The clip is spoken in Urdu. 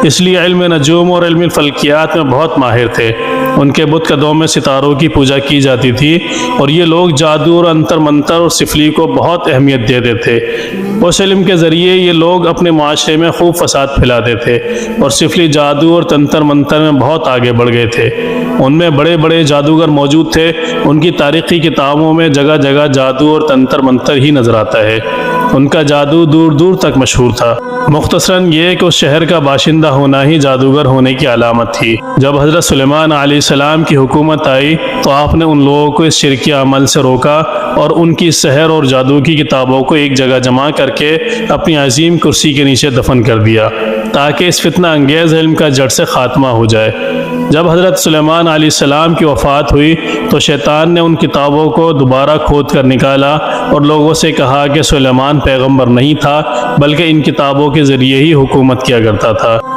اس لیے علم نجوم اور علم فلکیات میں بہت ماہر تھے۔ ان کے بت قدوں میں ستاروں کی پوجا کی جاتی تھی، اور یہ لوگ جادو اور انتر منتر اور سفلی کو بہت اہمیت دیتے تھے۔ اس علم کے ذریعے یہ لوگ اپنے معاشرے میں خوب فساد پھیلاتے تھے، اور سفلی جادو اور تنتر منتر میں بہت آگے بڑھ گئے تھے۔ ان میں بڑے بڑے جادوگر موجود تھے۔ ان کی تاریخی کتابوں میں جگہ جگہ جادو اور تنتر منتر ہی نظر آتا ہے۔ ان کا جادو دور دور تک مشہور تھا۔ مختصراً یہ کہ اس شہر کا باشندہ ہونا ہی جادوگر ہونے کی علامت تھی۔ جب حضرت سلیمان علیہ السلام کی حکومت آئی تو آپ نے ان لوگوں کو اس شرکی عمل سے روکا اور ان کی سحر اور جادو کی کتابوں کو ایک جگہ جمع کر کے اپنی عظیم کرسی کے نیچے دفن کر دیا، تاکہ اس فتنہ انگیز علم کا جڑ سے خاتمہ ہو جائے۔ جب حضرت سلیمان علیہ السلام کی وفات ہوئی تو شیطان نے ان کتابوں کو دوبارہ کھود کر نکالا اور لوگوں سے کہا کہ سلیمان پیغمبر نہیں تھا، بلکہ ان کتابوں کے ذریعے ہی حکومت کیا کرتا تھا۔